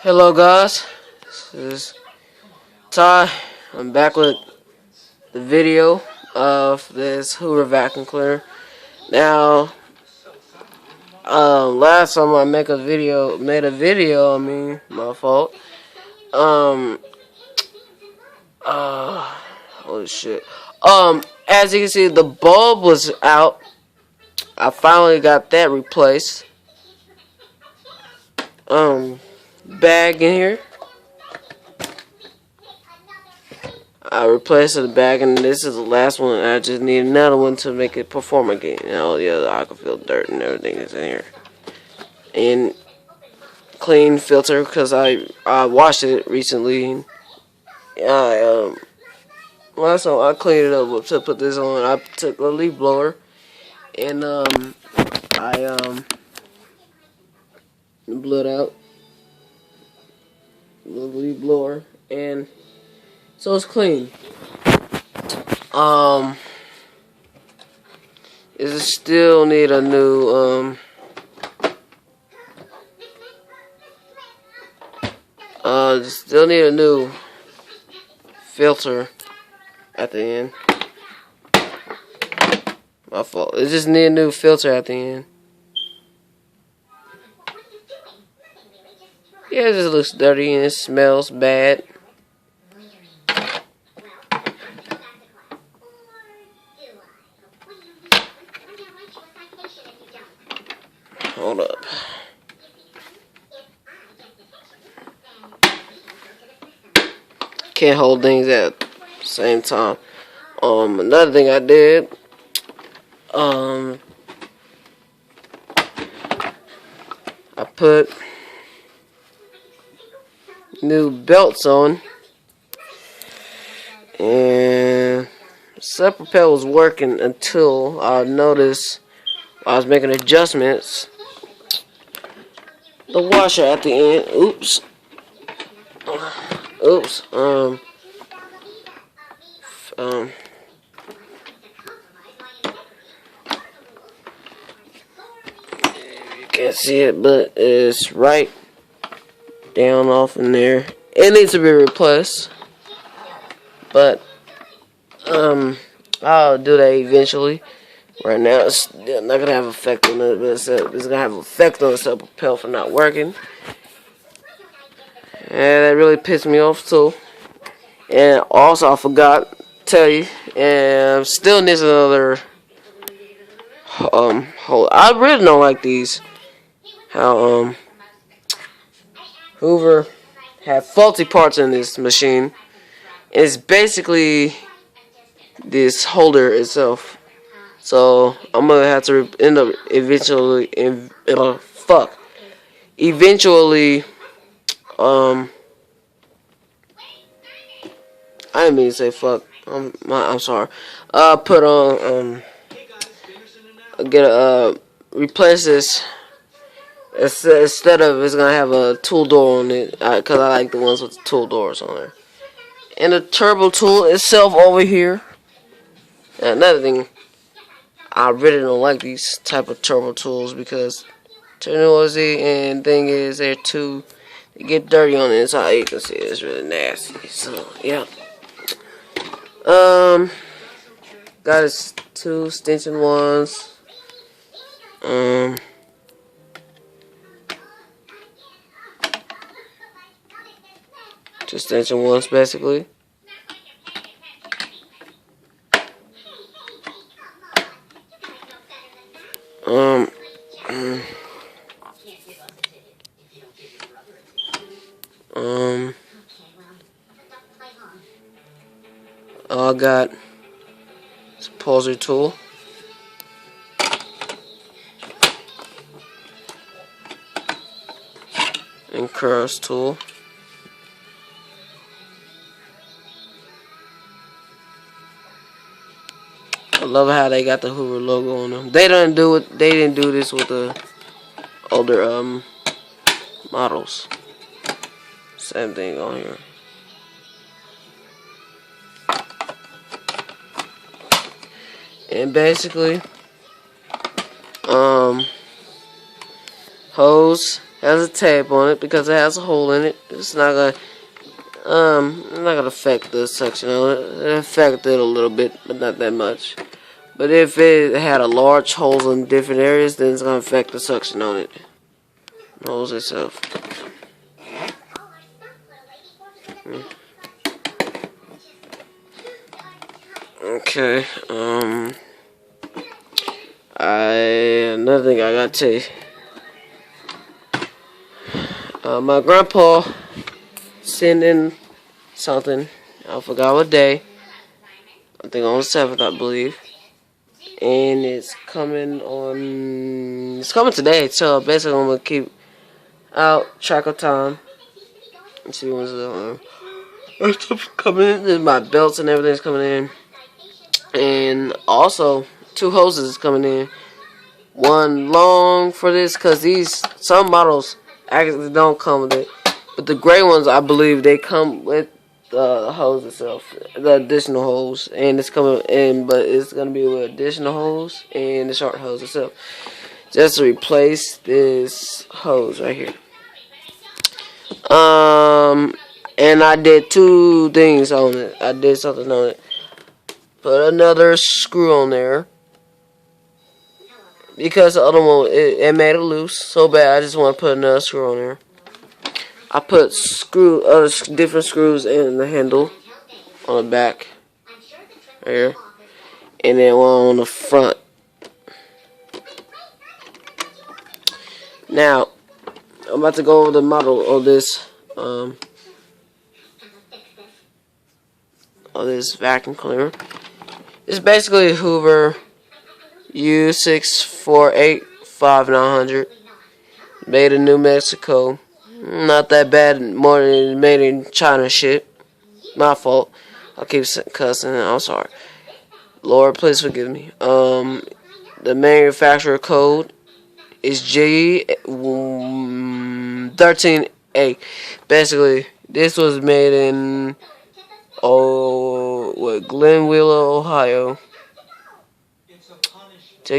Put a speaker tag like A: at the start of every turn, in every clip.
A: Hello guys, this is Ty. I'm back with the video of this Hoover vacuum cleaner. Now, last time I made a video, my fault. Um, holy shit. As you can see, the bulb was out. I finally got that replaced. Bag in here. I replaced the bag, and this is the last one. I just need another one to make it perform again. And all the other aquafil dirt and everything is in here. And clean filter, because I washed it recently. Last time I cleaned it up to put this on, I took a leaf blower and I blew it out the leaf blower, and so it's clean. It still need a new still need a new filter at the end. My fault. It just need a new filter at the end. Yeah, it just looks dirty and it smells bad. Hold up. Can't hold things at the same time. Another thing I did, I put new belts on, and the propelled was working until I noticed I was making adjustments. The washer at the end, oops, you can't see it, but it's right down off in there. It needs to be replaced, but I'll do that eventually. Right now, it's not gonna have effect on it, but it's gonna have effect on the propelled for not working. And that really pissed me off too. And also, I forgot to tell you, and still needs another hole. I really don't like these. How Hoover had faulty parts in this machine. It's basically this holder itself. So I'm gonna have to end up eventually. I didn't mean to say fuck. I'm sorry. Put on replace this. Instead of it's gonna have a tool door on it, cause I like the ones with the tool doors on there. And the turbo tool itself over here. And another thing, I really don't like these type of turbo tools because noisy, and thing is they get dirty on the inside. You can see it's really nasty. So yeah. Got his 2 extension ones. Two extension ones basically. I got this pulser tool, and curves tool. I love how they got the Hoover logo on them. They didn't do it. They didn't do this with the older models. Same thing on here. And basically, hose has a tab on it because it has a hole in it. It's not gonna affect the suction on it. It affected it a little bit, but not that much. But if it had a large holes in different areas, then it's gonna affect the suction on it. The hose itself. Okay. Another thing I gotta tell you. My grandpa sent in something. I forgot what day. I think on the 7th, I believe. And it's coming today. So basically, I'm gonna keep out track of time. Let's see what's coming in. There's my belts and everything's coming in. And also, 2 hoses is coming in. One long for this, because some models actually don't come with it. But the gray ones, I believe, they come with the hose itself, the additional hose. And it's coming in, but it's going to be with additional hose and the short hose itself. Just to replace this hose right here. And I did 2 things on it. I did something on it. Put another screw on there. Because the other one, it made it loose so bad, I just want to put another screw on there. I put different screws in the handle on the back, right here, and then one on the front. Now, I'm about to go over the model of this, vacuum cleaner. It's basically a Hoover U6485-900, made in New Mexico. Not that bad, more than made in China shit. My fault. I keep cussing. I'm sorry. Lord, please forgive me. The manufacturer code is G13A. Basically, this was made in Glenwilla, Ohio.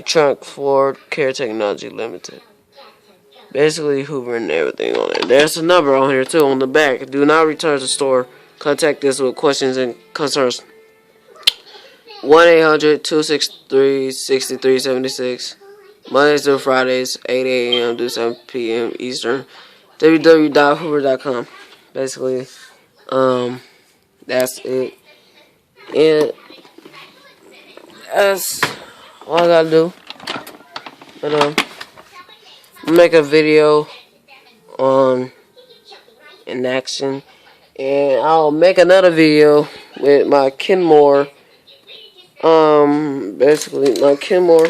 A: Trunk Ford Care Technology Limited. Basically, Hoover and everything on it. There's a number on here too on the back. Do not return to store. Contact us with questions and concerns. 1-800-263-6376. Mondays through Fridays, 8 a.m. to 7 p.m. Eastern. www.hoover.com. Basically, that's it. And that's all I gotta do. But make a video on in action, and I'll make another video with my Kenmore. Basically my Kenmore.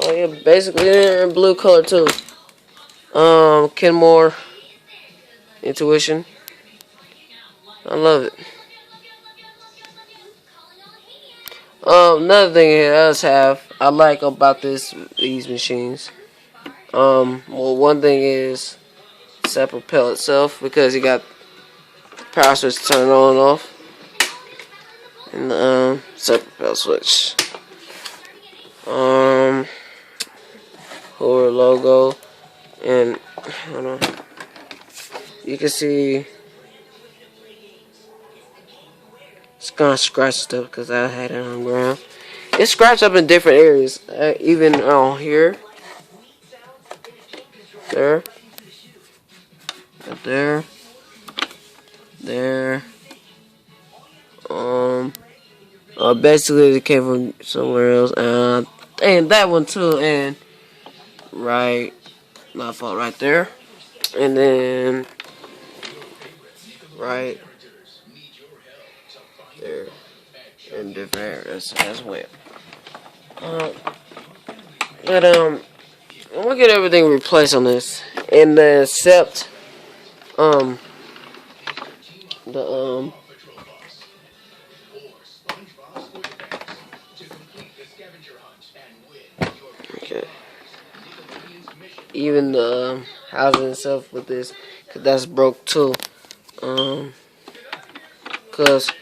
A: Oh yeah, basically they're in blue color too. Kenmore Intuition. I love it. Another thing I like about these machines. Well, one thing is set propel itself, because you got the power switch to turn on and off, and the set propel switch. Hoover logo, and hold on. You can see it's gonna scratch stuff because I had it on the ground. It's scratched up in different areas, even on here. There, there, there. Basically it came from somewhere else, and that one too, and my fault, right there, and then right there, in different areas as well. But I'm gonna get everything replaced on this, and except okay, even the housing itself with this, cause that's broke too, cause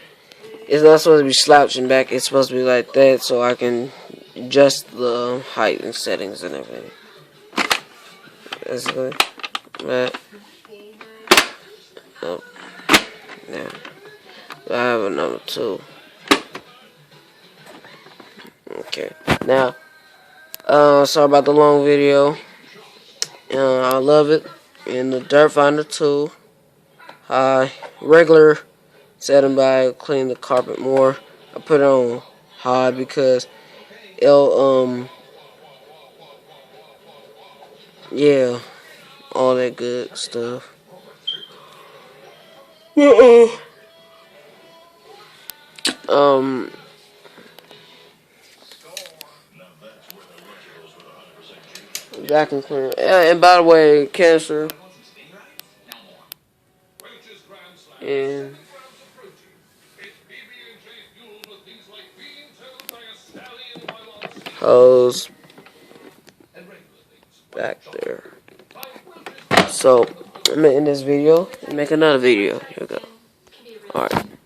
A: it's not supposed to be slouching back, it's supposed to be like that, so I can adjust the height and settings and everything. That's good. But, oh, yeah. I have a number 2. Okay. Now, sorry about the long video. I love it. And the Dirt Finder tool. Regular setting by clean the carpet more. I put it on high because it'll, yeah, all that good stuff. Um, vacuum cleaner. And by the way, cancer. And hose back there. So, I'm gonna end this video and make another video. Here we go. Alright.